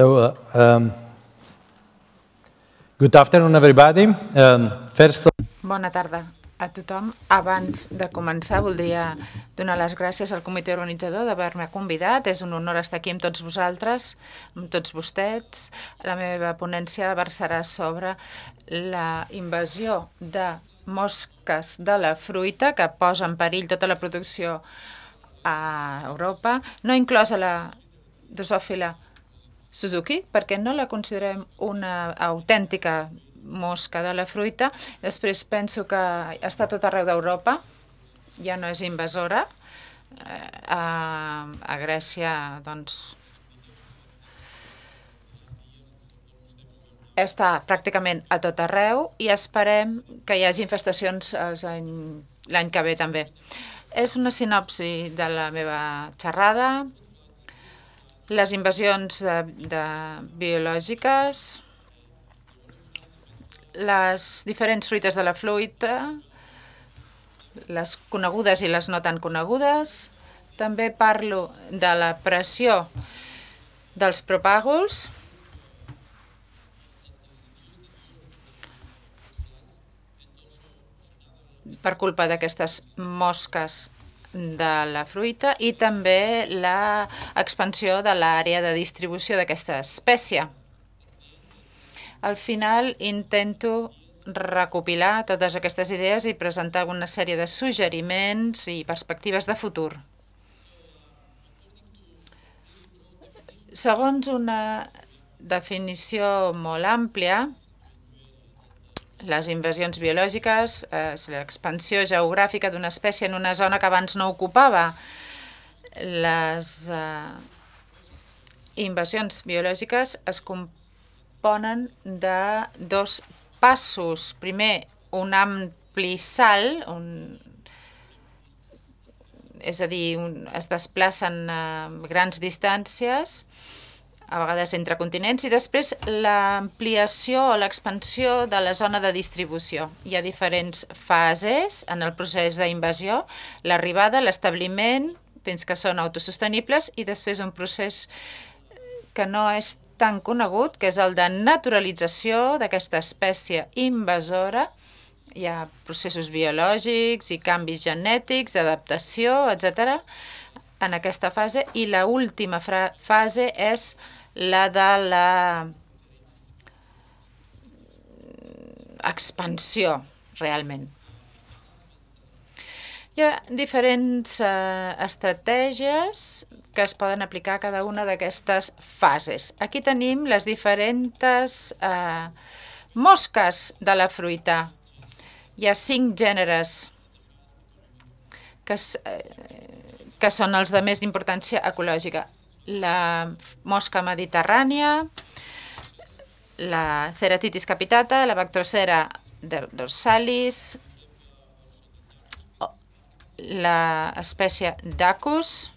So, good afternoon, everybody. Bona tarda a tothom. Abans de començar, voldria donar les gràcies al comitè organitzador d'haver-me convidat. És un honor estar aquí amb tots vosaltres, amb tots vostès. La meva ponència versarà sobre la invasió de mosques de la fruita que posa en perill tota la producció a Europa, no inclosa la Drosophila Suzuki, perquè no la considerem una autèntica mosca de la fruita. Després penso que està tot arreu d'Europa, ja no és invasora. A Grècia, doncs, està pràcticament a tot arreu i esperem que hi hagi infestacions l'any que ve també. És una sinopsi de la meva xerrada. Les invasions biològiques, les diferents fruites de la fruita, les conegudes i les no tan conegudes. També parlo de la pressió dels propàguls, per culpa d'aquestes mosques de la fruita, i també l'expansió de l'àrea de distribució d'aquesta espècie. Al final intento recopilar totes aquestes idees i presentar una sèrie de suggeriments i perspectives de futur. Segons una definició molt àmplia, les invasions biològiques és l'expansió geogràfica d'una espècie en una zona que abans no ocupava. Les invasions biològiques es componen de dos passos. Primer, un ampli salt, és a dir, es desplacen a grans distàncies, a vegades entre continents, i després l'ampliació o l'expansió de la zona de distribució. Hi ha diferents fases en el procés d'invasió: l'arribada, l'establiment, fins que són autosostenibles, i després un procés que no és tan conegut, que és el de naturalització d'aquesta espècie invasora. Hi ha processos biològics i canvis genètics, adaptació, etc. en aquesta fase, i l'última fase és la de l'expansió, realment. Hi ha diferents estratègies que es poden aplicar a cada una d'aquestes fases. Aquí tenim les diferents mosques de la fruita. Hi ha 5 gèneres que són els de més importància ecològica: la mosca mediterrània, la Ceratitis capitata, la Bactrocera dorsalis, l'espècie Dacus,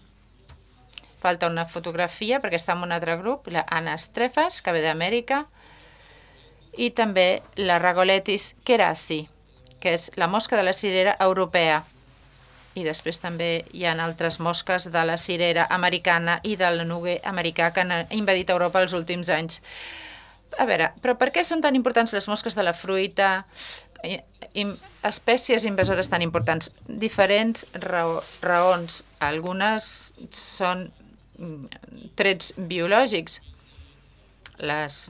falta una fotografia perquè està en un altre grup, la Anastrefas, que ve d'Amèrica, i també la Ragoletis kerasi, que és la mosca de la cirera europea. I després també hi ha altres mosques de la cirera americana i del noguer americà que han invadit Europa els últims anys. A veure, però per què són tan importants les mosques de la fruita, espècies invasores tan importants? Diferents raons. Algunes són trets biològics. Les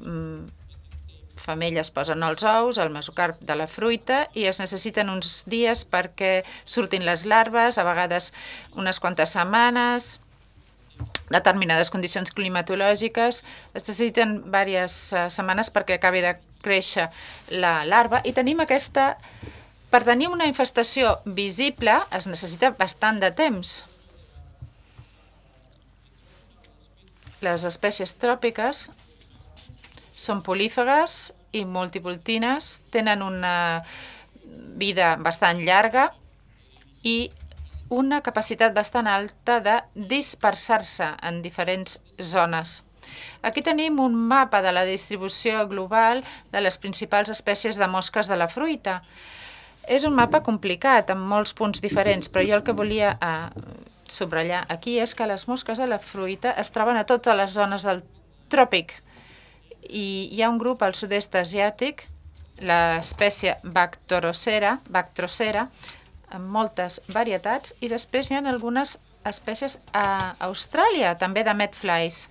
femelles posen els ous, el mesocarp de la fruita, i es necessiten uns dies perquè surtin les larves, a vegades unes quantes setmanes, determinades condicions climatològiques. Es necessiten diverses setmanes perquè acabi de créixer la larva, i tenim aquesta... Per tenir una infestació visible es necessita bastant de temps. Les espècies tròpiques són polífagues i multipultines, tenen una vida bastant llarga i una capacitat bastant alta de dispersar-se en diferents zones. Aquí tenim un mapa de la distribució global de les principals espècies de mosques de la fruita. És un mapa complicat, amb molts punts diferents, però jo el que volia subratllar aquí és que les mosques de la fruita es troben a totes les zones del tròpic. I hi ha un grup al sud-est asiàtic, l'espècie Bactrocera, amb moltes varietats, i després hi ha algunes espècies a Austràlia, també de mayflies.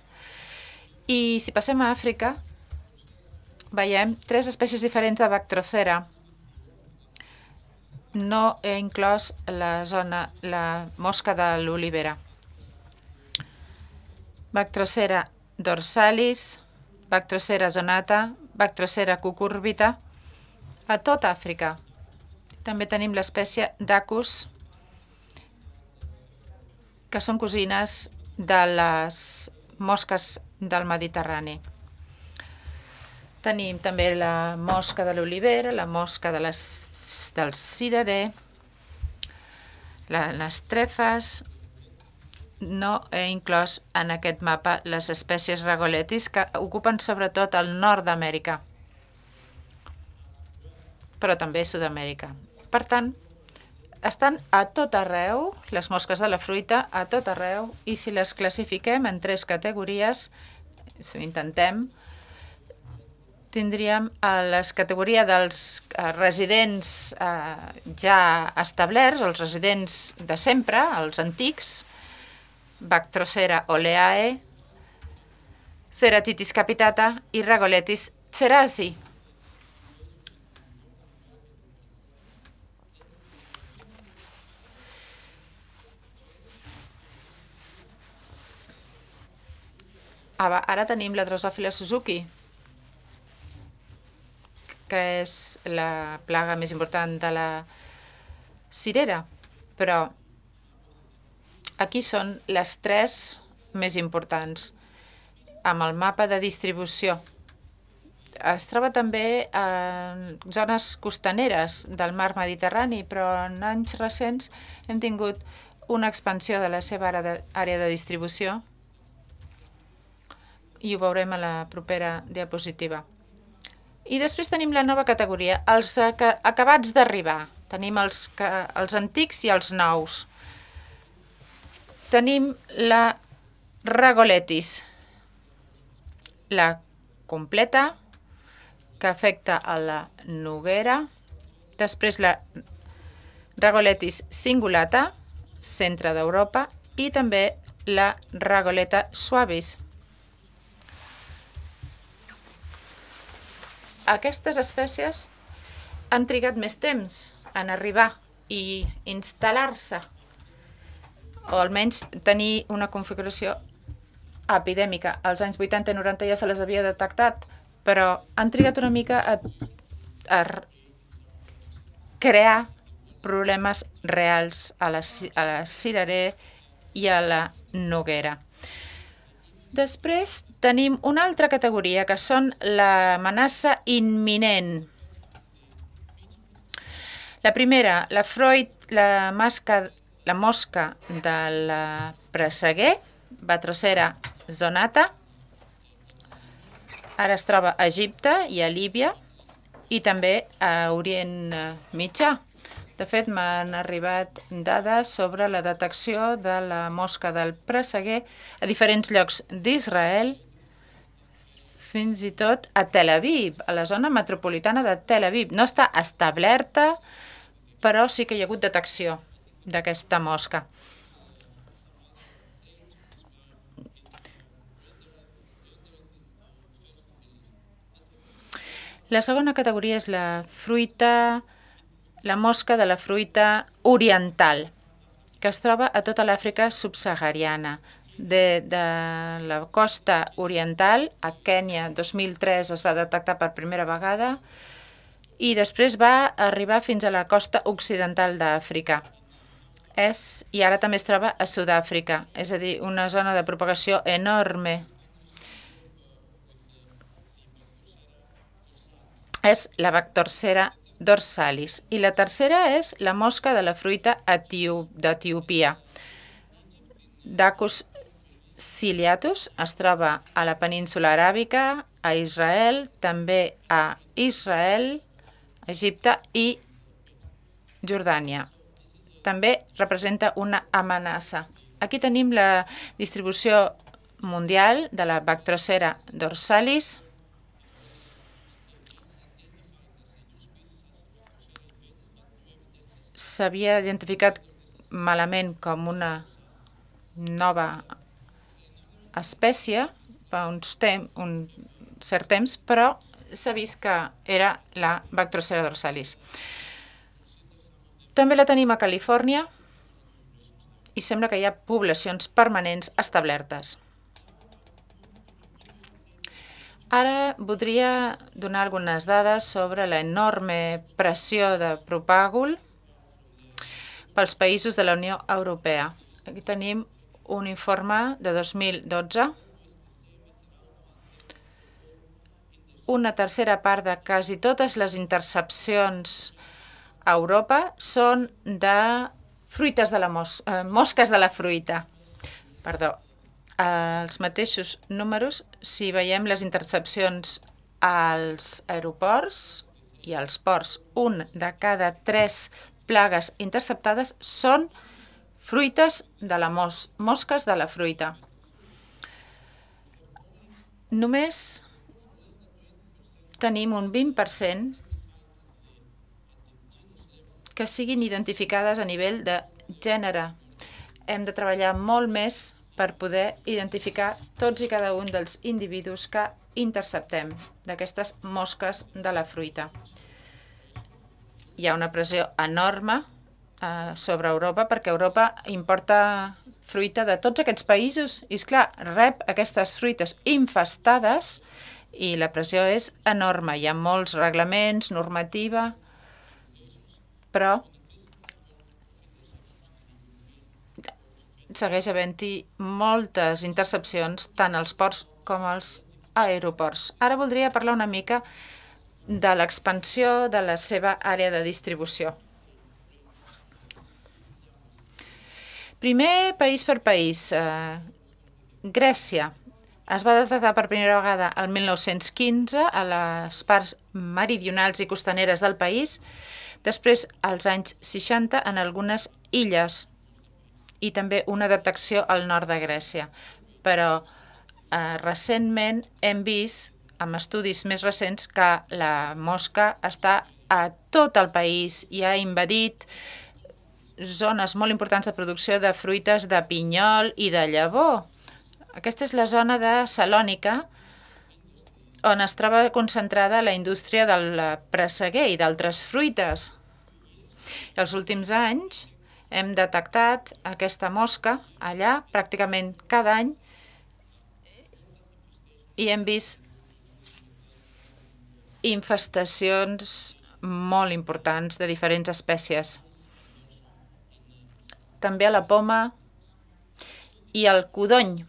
I si passem a Àfrica, veiem 3 espècies diferents de Bactrocera. No he inclòs la mosca de l'olivera. Bactrocera dorsalis, Bactrocera zonata, Bactrocera cucurbita, a tot Àfrica. També tenim l'espècie Dacus, que són cosines de les mosques del Mediterrani. Tenim també la mosca de l'olivera, la mosca del cirerer, les trefes. No he inclòs en aquest mapa les espècies Ragoletis, que ocupen sobretot el nord d'Amèrica, però també Sud-amèrica. Per tant, estan a tot arreu, les mosques de la fruita, a tot arreu, i si les classifiquem en 3 categories, si ho intentem, tindríem la categoria dels residents ja establerts, els residents de sempre, els antics, Bactrocera oleae, Ceratitis capitata i Ragoletis cerasi. Ara tenim la Drosophila Suzuki, que és la plaga més important de la cirera, però aquí són les 3 més importants, amb el mapa de distribució. Es troba també en zones costaneres del mar Mediterrani, però en anys recents hem tingut una expansió de la seva àrea de distribució, i ho veurem a la propera diapositiva. I després tenim la nova categoria, els acabats d'arribar. Tenim els antics i els nous. Tenim la Ragoletis, la completa, que afecta a la noguera. Després la Ragoletis cingulata, centre d'Europa, i també la Ragoleta suavis. Aquestes espècies han trigat més temps en arribar i instal·lar-se, o almenys tenir una configuració epidèmica. Als anys 80 i 90 ja se les havia detectat, però han trigat una mica a crear problemes reals a la cirerer i a la noguera. Després tenim una altra categoria, que són l'amenaça imminent. La primera, la mosca del presseguer, Batrocera zonata. Ara es troba a Egipte i a Líbia, i també a Orient Mitjà. De fet, m'han arribat dades sobre la detecció de la mosca del presseguer a diferents llocs d'Israel, fins i tot a Tel Aviv, a la zona metropolitana de Tel Aviv. No està establerta, però sí que hi ha hagut detecció d'aquesta mosca. La segona categoria és la mosca de la fruita oriental, que es troba a tota l'Àfrica subsahariana. De la costa oriental, a Kènia, 2003 es va detectar per primera vegada, i després va arribar fins a la costa occidental d'Àfrica. I ara també es troba a Sud-àfrica, és a dir, una zona de propagació enorme. És la Bactrocera dorsalis. I la tercera és la mosca de la fruita d'Etiòpia. Dacus ciliatus es troba a la península aràbica, a Israel, també a Israel, Egipte i Jordània. També representa una amenaça. Aquí tenim la distribució mundial de la Bactrocera dorsalis. S'havia identificat malament com una nova espècie fa un cert temps, però s'ha vist que era la Bactrocera dorsalis. També la tenim a Califòrnia i sembla que hi ha poblacions permanents establertes. Ara voldria donar algunes dades sobre l'enorme pressió de propàgul pels països de la Unió Europea. Aquí tenim un informe de 2012. Una tercera part de quasi totes les intercepcions a Europa són de fruites de la mosques de la fruita. Perdó. Els mateixos números, si veiem les intercepcions als aeroports i als ports, un de cada 3 plagues interceptades són fruites de la mosques de la fruita. Només tenim un 20% que siguin identificades a nivell de gènere. Hem de treballar molt més per poder identificar tots i cada un dels individus que interceptem d'aquestes mosques de la fruita. Hi ha una pressió enorme sobre Europa perquè Europa importa fruita de tots aquests països i, esclar, rep aquestes fruites infestades i la pressió és enorme. Hi ha molts reglaments, normativa, però segueix havent-hi moltes intercepcions tant als ports com als aeroports. Ara voldria parlar una mica de l'expansió de la seva àrea de distribució. Primer, país per país. Grècia. Es va detectar per primera vegada el 1915 a les parts meridionals i costaneres del país, després, als anys 60, en algunes illes i també una detecció al nord de Grècia. Però recentment hem vist, amb estudis més recents, que la mosca està a tot el país i ha invadit zones molt importants de producció de fruites de pinyol i de llavor. Aquesta és la zona de Salònica, on es troba concentrada la indústria del presseguer i d'altres fruites. I els últims anys hem detectat aquesta mosca allà pràcticament cada any i hem vist infestacions molt importants de diferents espècies. També a la poma i al codony.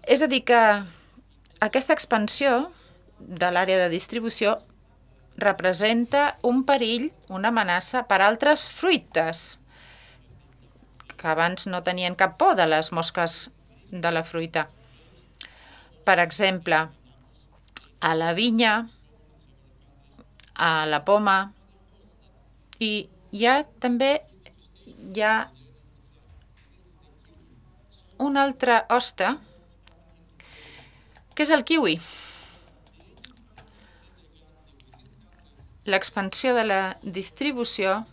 És a dir, que aquesta expansió de l'àrea de distribució representa un perill, una amenaça per altres fruites que abans no tenien cap por de les mosques de la fruita. Per exemple, a la vinya, a la poma i també hi ha un altre hoste que és el kiwi. L'expansió de la distribució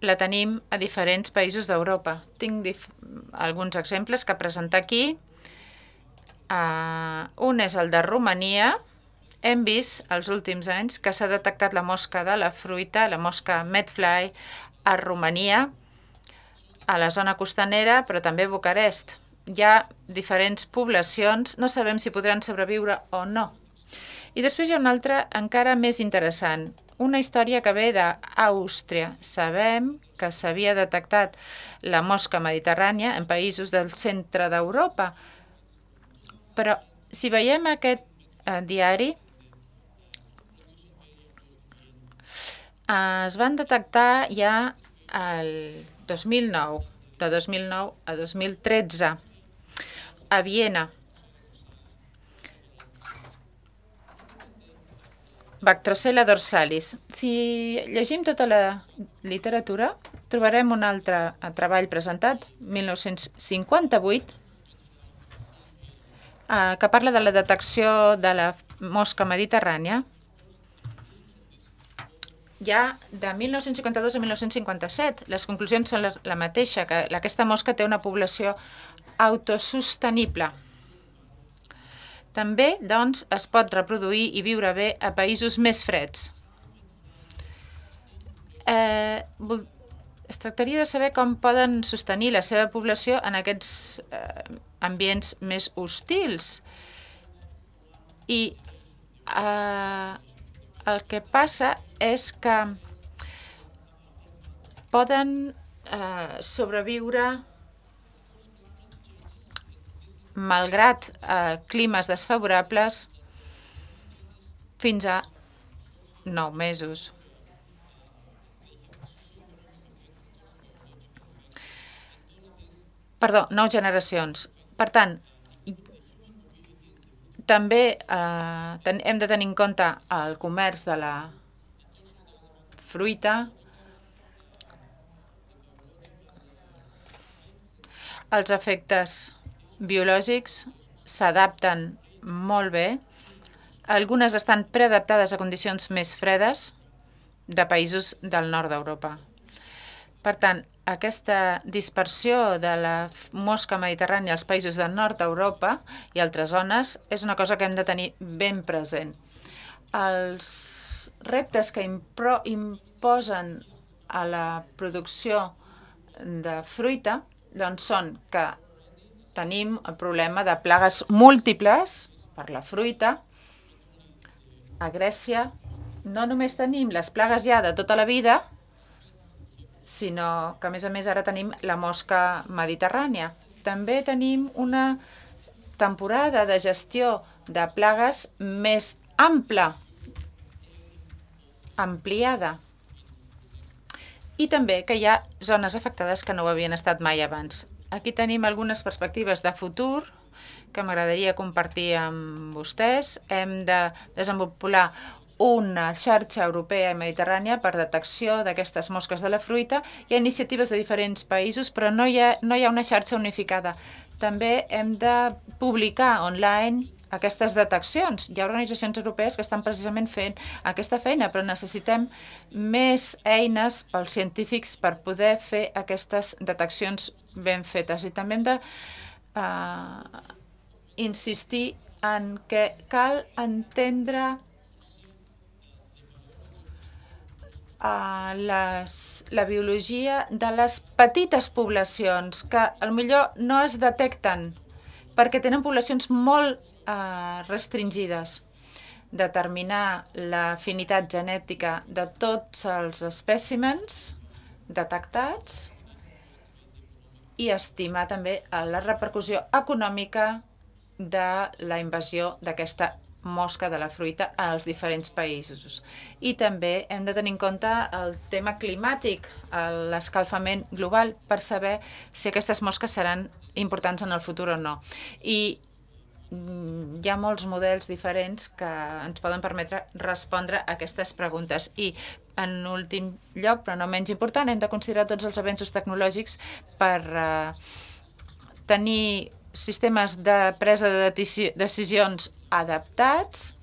la tenim a diferents països d'Europa. Tinc alguns exemples que presentar aquí. Un és el de Romania. Hem vist els últims anys que s'ha detectat la mosca de la fruita, la mosca Medfly, a Romania, a la zona costanera, però també a Bucarest. Hi ha diferents poblacions, no sabem si podran sobreviure o no. I després hi ha una altra encara més interessant, una història que ve d'Àustria. Sabem que s'havia detectat la mosca mediterrània en països del centre d'Europa, però si veiem aquest diari, es van detectar ja el 2009, de 2009 a 2013, a Viena. Bactrocella dorsalis. Si llegim tota la literatura, trobarem un altre treball presentat, 1958, que parla de la detecció de la mosca mediterrània. Ja de 1952 a 1957, les conclusions són la mateixa, que aquesta mosca té una població autosostenible. També, doncs, es pot reproduir i viure bé a països més freds. Es tractaria de saber com poden sostenir la seva població en aquests ambients més hostils. I el que passa és que poden sobreviure malgrat climes desfavorables fins a 9 mesos. Perdó, 9 generacions. Per tant, també hem de tenir en compte el comerç de la fruita, els efectes biològics s'adapten molt bé. Algunes estan preadaptades a condicions més fredes de països del nord d'Europa. Per tant, aquesta dispersió de la mosca mediterrània als països del nord d'Europa i altres zones és una cosa que hem de tenir ben present. Els reptes que imposen a la producció de fruita doncs són que tenim el problema de plagues múltiples per la fruita. A Grècia no només tenim les plagues ja de tota la vida, sinó que, a més, ara tenim la mosca mediterrània. També tenim una temporada de gestió de plagues més ampliada. I també que hi ha zones afectades que no ho havien estat mai abans. Aquí tenim algunes perspectives de futur que m'agradaria compartir amb vostès. Hem de desenvolupar una xarxa europea i mediterrània per detecció d'aquestes mosques de la fruita. Hi ha iniciatives de diferents països, però no hi ha una xarxa unificada. També hem de publicar online aquestes deteccions. Hi ha organitzacions europees que estan precisament fent aquesta feina, però necessitem més eines pels científics per poder fer aquestes deteccions ben fetes. I també hem de insistir en que cal entendre la biologia de les petites poblacions que potser no es detecten perquè tenen poblacions molt restringides. Determinar l'afinitat genètica de tots els espècimens detectats i estimar també la repercussió econòmica de la invasió d'aquesta mosca de la fruita als diferents països. I també hem de tenir en compte el tema climàtic, l'escalfament global, per saber si aquestes mosques seran importants en el futur o no. I hi ha molts models diferents que ens poden permetre respondre a aquestes preguntes. I, en últim lloc, però no menys important, hem de considerar tots els avenços tecnològics per tenir sistemes de presa de decisions adaptats,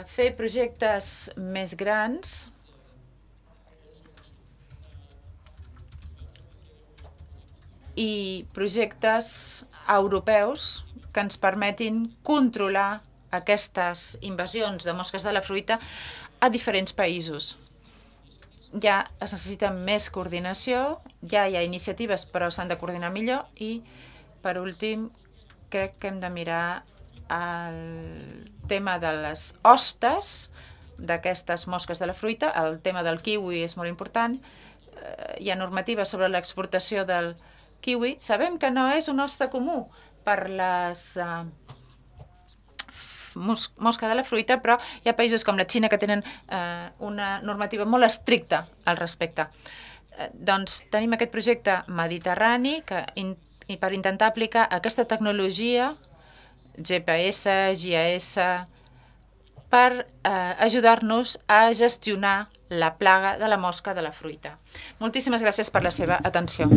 fer projectes més grans i projectes europeus que ens permetin controlar aquestes invasions de mosques de la fruita a diferents països. Ja es necessita més coordinació, ja hi ha iniciatives, però s'han de coordinar millor. I, per últim, crec que hem de mirar el tema de les hostes d'aquestes mosques de la fruita. El tema del kiwi és molt important. Hi ha normatives sobre l'exportació del kiwi. Sabem que no és un hoste comú per les mosca de la fruita, però hi ha països com la Xina que tenen una normativa molt estricta al respecte. Doncs tenim aquest projecte mediterrani i per intentar aplicar aquesta tecnologia, GPS, GIS, per ajudar-nos a gestionar la plaga de la mosca de la fruita. Moltíssimes gràcies per la seva atenció.